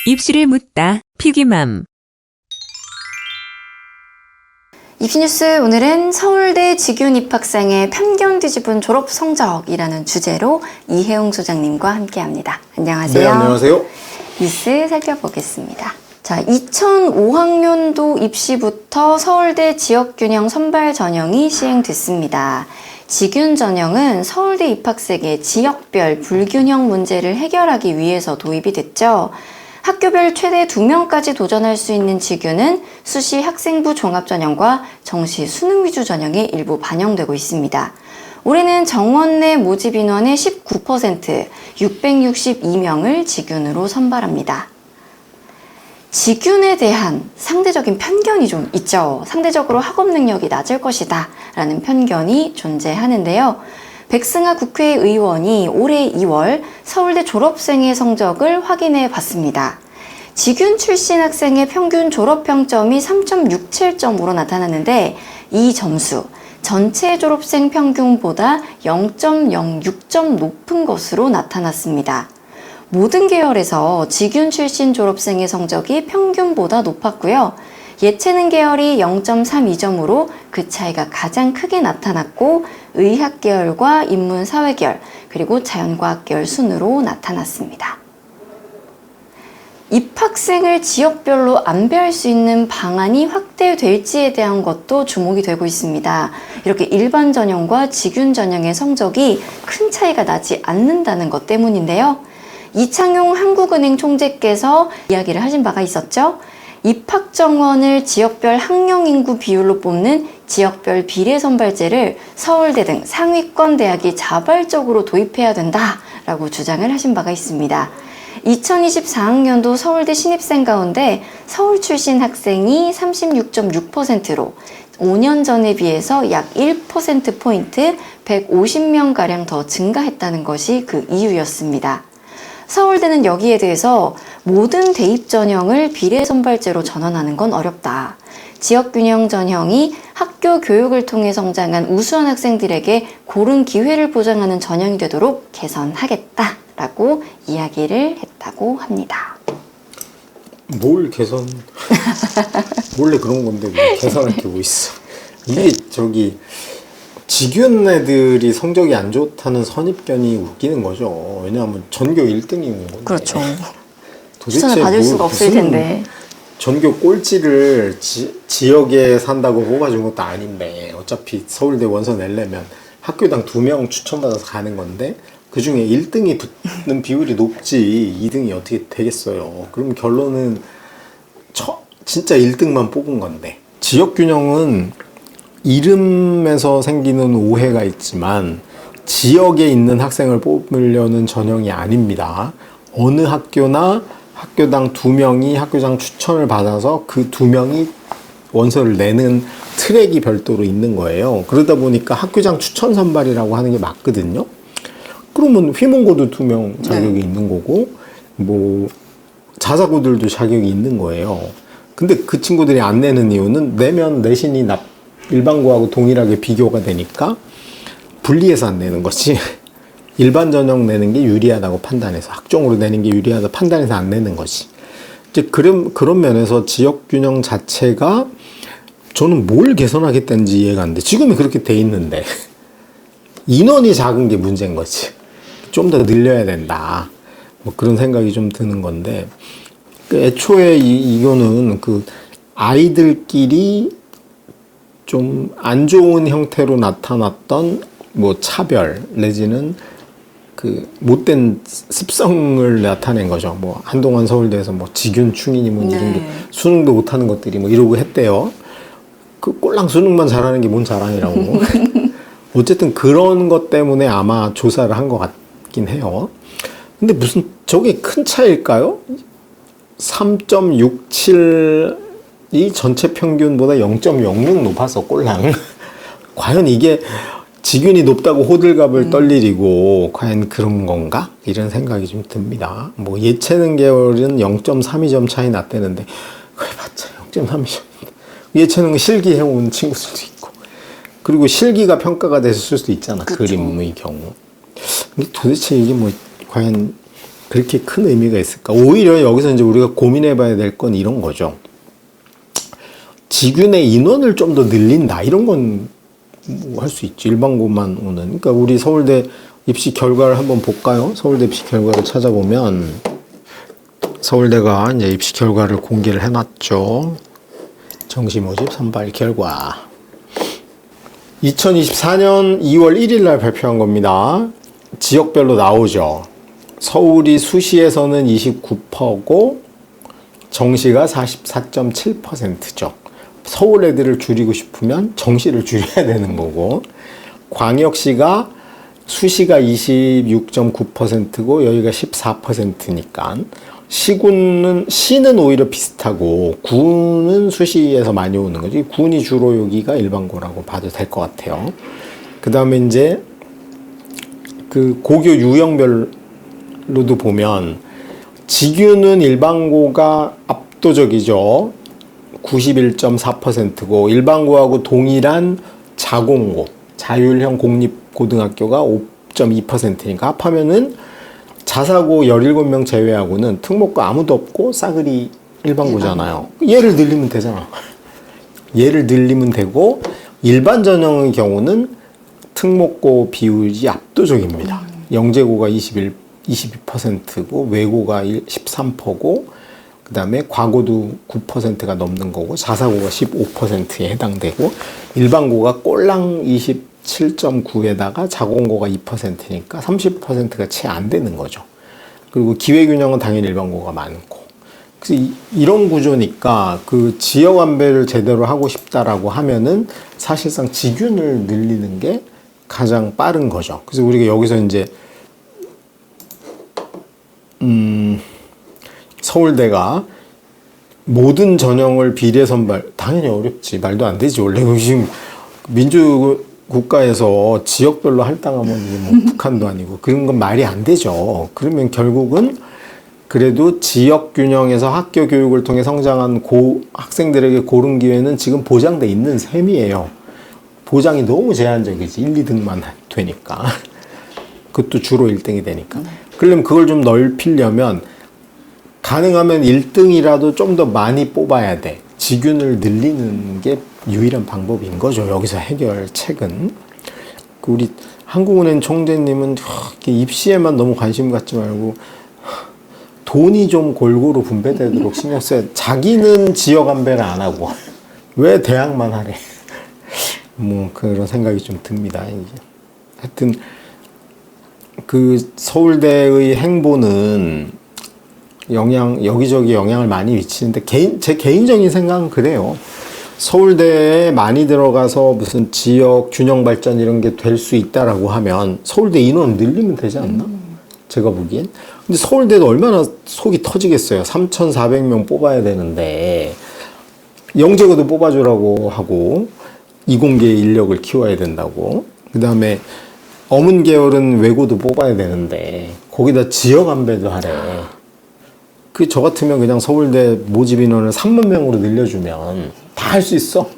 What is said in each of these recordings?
입시를 묻다 피기맘. 입시뉴스 오늘은 서울대 직윤 입학생의 편견 뒤집은 졸업 성적이라는 주제로 이혜웅 소장님과 함께합니다. 안녕하세요. 네, 안녕하세요. 뉴스 살펴보겠습니다. 자, 2005학년도 입시부터 서울대 지역균형 선발 전형이 시행됐습니다. 직윤 전형은 서울대 입학생의 지역별 불균형 문제를 해결하기 위해서 도입이 됐죠. 학교별 최대 2명까지 도전할 수 있는 직윤은 수시 학생부 종합전형과 정시 수능 위주 전형에 일부 반영되고 있습니다. 올해는 정원 내 모집 인원의 19%, 662명을 직윤으로 선발합니다. 직윤에 대한 상대적인 편견이 좀 있죠. 상대적으로 학업 능력이 낮을 것이다 라는 편견이 존재하는데요. 백승하 국회의원이 올해 2월 서울대 졸업생의 성적을 확인해 봤습니다. 직윤 출신 학생의 평균 졸업평점이 3.67점으로 나타났는데 이 점수 전체 졸업생 평균보다 0.06점 높은 것으로 나타났습니다. 모든 계열에서 직윤 출신 졸업생의 성적이 평균보다 높았고요. 예체능 계열이 0.32점으로 그 차이가 가장 크게 나타났고 의학 계열과 인문 사회 계열 그리고 자연과학 계열 순으로 나타났습니다. 입학생을 지역별로 안배할 수 있는 방안이 확대될지에 대한 것도 주목이 되고 있습니다. 이렇게 일반 전형과 직윤 전형의 성적이 큰 차이가 나지 않는다는 것 때문인데요. 이창용 한국은행 총재께서 이야기를 하신 바가 있었죠. 입학 정원을 지역별 학령 인구 비율로 뽑는 지역별 비례 선발제를 서울대 등 상위권 대학이 자발적으로 도입해야 된다라고 주장을 하신 바가 있습니다. 2024학년도 서울대 신입생 가운데 서울 출신 학생이 36.6%로 5년 전에 비해서 약 1%포인트 150명가량 더 증가했다는 것이 그 이유였습니다. 서울대는 여기에 대해서 모든 대입 전형을 비례 선발제로 전환하는 건 어렵다. 지역균형 전형이 학교 교육을 통해 성장한 우수한 학생들에게 고른 기회를 보장하는 전형이 되도록 개선하겠다라고 이야기를 했다고 합니다. 뭘 개선? 원래 그런 건데 뭐 개선할 게 뭐 있어? 이게 직윤 애들이 성적이 안 좋다는 선입견이 웃기는 거죠. 왜냐하면 전교 1등인 건데. 그렇죠. 도대체 받을 수가 없을 텐데. 전교 꼴찌를 지역에 산다고 뽑아준 것도 아닌데 어차피 서울대 원서 내려면 학교당 2명 추천받아서 가는 건데 그 중에 1등이 붙는 비율이 높지 2등이 어떻게 되겠어요. 그럼 결론은 진짜 1등만 뽑은 건데. 지역균형은 이름에서 생기는 오해가 있지만 지역에 있는 학생을 뽑으려는 전형이 아닙니다. 어느 학교나 학교당 2명이 학교장 추천을 받아서 그 2명이 원서를 내는 트랙이 별도로 있는 거예요. 그러다 보니까 학교장 추천 선발이라고 하는 게 맞거든요. 그러면 휘문고도 2명 자격이 있는 거고 뭐 자사고들도 자격이 있는 거예요. 근데 그 친구들이 안 내는 이유는 내면 내신이 일반고하고 동일하게 비교가 되니까 분리해서 안 내는 거지. 일반 전형 내는 게 유리하다고 판단해서 학종으로 내는 게 유리하다고 판단해서 안 내는 거지. 이제 그런 면에서 지역균형 자체가 저는 뭘 개선하겠다는지 이해가 안 돼. 지금이 그렇게 돼 있는데 인원이 작은 게 문제인 거지. 좀 더 늘려야 된다. 뭐 그런 생각이 좀 드는 건데 애초에 이거는 그 아이들끼리 좀 안 좋은 형태로 나타났던 뭐 차별 내지는 그 못된 습성을 나타낸 거죠. 뭐 한동안 서울대에서 뭐 직윤 충인이 뭐 이런 수능도 못하는 것들이 뭐 이러고 했대요. 그 꼴랑 수능만 잘하는 게 뭔 자랑이라고. 어쨌든 그런 것 때문에 아마 조사를 한 것 같긴 해요. 근데 무슨 저게 큰 차이일까요? 3.67 이 전체 평균보다 0.06 높아서 꼴랑. 과연 이게 직윤이 높다고 호들갑을 떨 일이고 과연 그런 건가? 이런 생각이 좀 듭니다. 뭐 예체능 계열은 0.32점 차이 났다는데 그래봤자 0.32점. 예체능은 실기해온 친구들도 있고 그리고 실기가 평가가 됐을 수도 있잖아. 그쵸. 그림의 경우. 근데 도대체 이게 뭐 과연 그렇게 큰 의미가 있을까? 오히려 여기서 이제 우리가 고민해 봐야 될 건 이런 거죠. 지균의 인원을 좀 더 늘린다. 이런 건 뭐 할 수 있지. 일반고만 오는. 그러니까 우리 서울대 입시 결과를 한번 볼까요? 서울대 입시 결과를 찾아보면 서울대가 이제 입시 결과를 공개를 해놨죠. 정시 모집 선발 결과. 2024년 2월 1일 날 발표한 겁니다. 지역별로 나오죠. 서울이 수시에서는 29%고 정시가 44.7%죠. 서울 애들을 줄이고 싶으면 정시를 줄여야 되는 거고, 광역시가 수시가 26.9%고 여기가 14%니까 시는 오히려 비슷하고 구는 수시에서 많이 오는 거지. 군이 주로 여기가 일반고라고 봐도 될 것 같아요. 그 다음에 이제 그 고교 유형별로도 보면 지규는 일반고가 압도적이죠. 91.4%고 일반고하고 동일한 자공고, 자율형 공립고등학교가 5.2%니까 합하면은 자사고 17명 제외하고는 특목고 아무도 없고 싸그리 일반고잖아요. 얘를 늘리면 되잖아. 얘를 늘리면 되고, 일반 전형의 경우는 특목고 비율이 압도적입니다. 영재고가 22%고 외고가 13%고 그 다음에 과고도 9%가 넘는 거고 자사고가 15%에 해당되고 일반고가 꼴랑 27.9에다가 자공고가 2%니까 30%가 채 안 되는 거죠. 그리고 기회균형은 당연히 일반고가 많고. 그래서 이런 구조니까 그 지역 안배를 제대로 하고 싶다라고 하면은 사실상 지균을 늘리는 게 가장 빠른 거죠. 그래서 우리가 여기서 이제 서울대가 모든 전형을 비례 선발, 당연히 어렵지. 말도 안 되지. 원래 지금 민주국가에서 지역별로 할당하면 이게 뭐 북한도 아니고 그런 건 말이 안 되죠. 그러면 결국은 그래도 지역 균형에서 학교 교육을 통해 성장한 학생들에게 고른 기회는 지금 보장돼 있는 셈이에요. 보장이 너무 제한적이지. 1, 2등만 되니까. 그것도 주로 1등이 되니까. 그러려면 그걸 좀 넓히려면 가능하면 1등이라도 좀 더 많이 뽑아야 돼. 지균을 늘리는 게 유일한 방법인 거죠. 여기서 해결책은. 우리 한국은행 총재님은 입시에만 너무 관심 갖지 말고 돈이 좀 골고루 분배되도록 신경 써야 돼. 자기는 지역 안배를 안 하고 왜 대학만 하래. 뭐 그런 생각이 좀 듭니다. 하여튼 그 서울대의 행보는 여기저기 영향을 많이 미치는데 제 개인적인 생각은 그래요. 서울대에 많이 들어가서 무슨 지역 균형 발전 이런 게 될 수 있다라고 하면 서울대 인원을 늘리면 되지 않나? 제가 보기엔. 근데 서울대도 얼마나 속이 터지겠어요. 3,400명 뽑아야 되는데 영재고도 뽑아주라고 하고 이공계 인력을 키워야 된다고. 그 다음에 어문 계열은 외고도 뽑아야 되는데 거기다 지역 안배도 하래. 저 같으면 그냥 서울대 모집 인원을 3만 명으로 늘려주면 다 할 수 있어.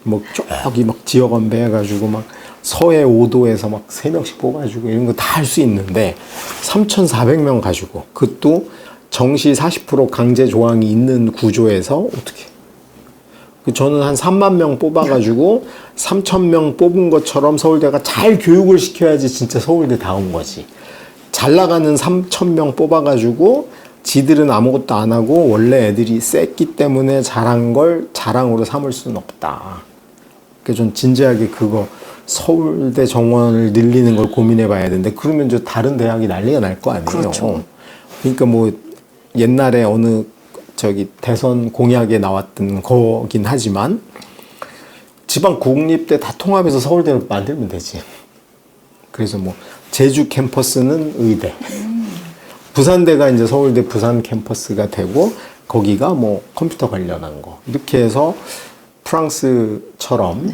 뭐 저기 막 지역 안배 해가지고 막 서해 5도에서 막 3명씩 뽑아주고 이런 거 다 할 수 있는데 3,400명 가지고 그것도 정시 40% 강제 조항이 있는 구조에서 어떻게? 저는 한 3만 명 뽑아가지고 3,000명 뽑은 것처럼 서울대가 잘 교육을 시켜야지 진짜 서울대다운 거지. 잘 나가는 3,000명 뽑아가지고 지들은 아무것도 안 하고 원래 애들이 셌기 때문에 잘한 걸 자랑으로 삼을 수는 없다. 그러니까 좀 진지하게 그거 서울대 정원을 늘리는 걸 고민해 봐야 되는데 그러면 저 다른 대학이 난리가 날 거 아니에요. 그렇죠. 그러니까 뭐 옛날에 어느 대선 공약에 나왔던 거긴 하지만 지방 국립대 다 통합해서 서울대로 만들면 되지. 그래서 뭐 제주 캠퍼스는 의대, 부산대가 이제 서울대 부산 캠퍼스가 되고 거기가 뭐 컴퓨터 관련한 거 이렇게 해서 프랑스처럼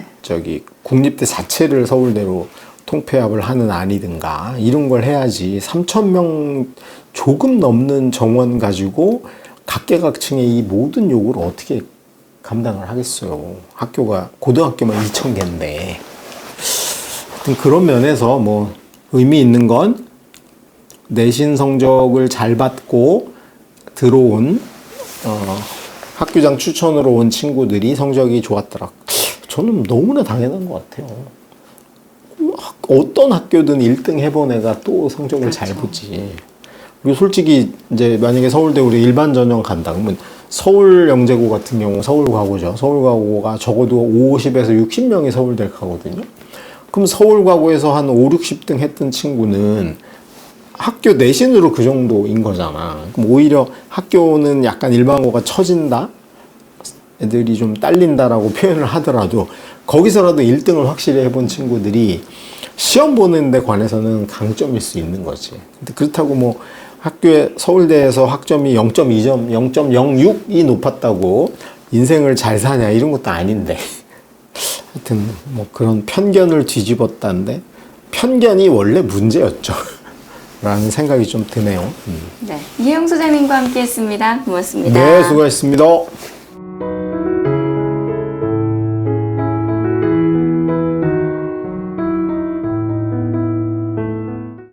국립대 자체를 서울대로 통폐합을 하는 안이든가 이런 걸 해야지. 3,000명 조금 넘는 정원 가지고 각계각층의 이 모든 요구를 어떻게 감당을 하겠어요. 학교가 고등학교만 2,000개인데. 하여튼 그런 면에서 뭐 의미 있는 건 내신 성적을 잘 받고 들어온 학교장 추천으로 온 친구들이 성적이 좋았더라. 저는 너무나 당연한 것 같아요. 어떤 학교든 1등 해본 애가 또 성적을 잘 보지. 그리고 솔직히 이제 만약에 서울대 우리 일반 전형 간다 그러면 서울영재고 같은 경우 서울과고죠. 서울과고가 적어도 50에서 60명이 서울대를 가거든요. 그럼 서울과고에서 한 5, 60등 했던 친구는 학교 내신으로 그 정도인 거잖아. 그럼 오히려 학교는 약간 일반고가 처진다? 애들이 좀 딸린다라고 표현을 하더라도 거기서라도 1등을 확실히 해본 친구들이 시험 보는 데 관해서는 강점일 수 있는 거지. 근데 그렇다고 뭐 학교에 서울대에서 학점이 0.2점, 0.06이 높았다고 인생을 잘 사냐 이런 것도 아닌데 하여튼 뭐 그런 편견을 뒤집었다는데 편견이 원래 문제였죠. 라는 생각이 좀 드네요. 네, 이혜영 소장님과 함께했습니다. 고맙습니다. 네, 수고하셨습니다.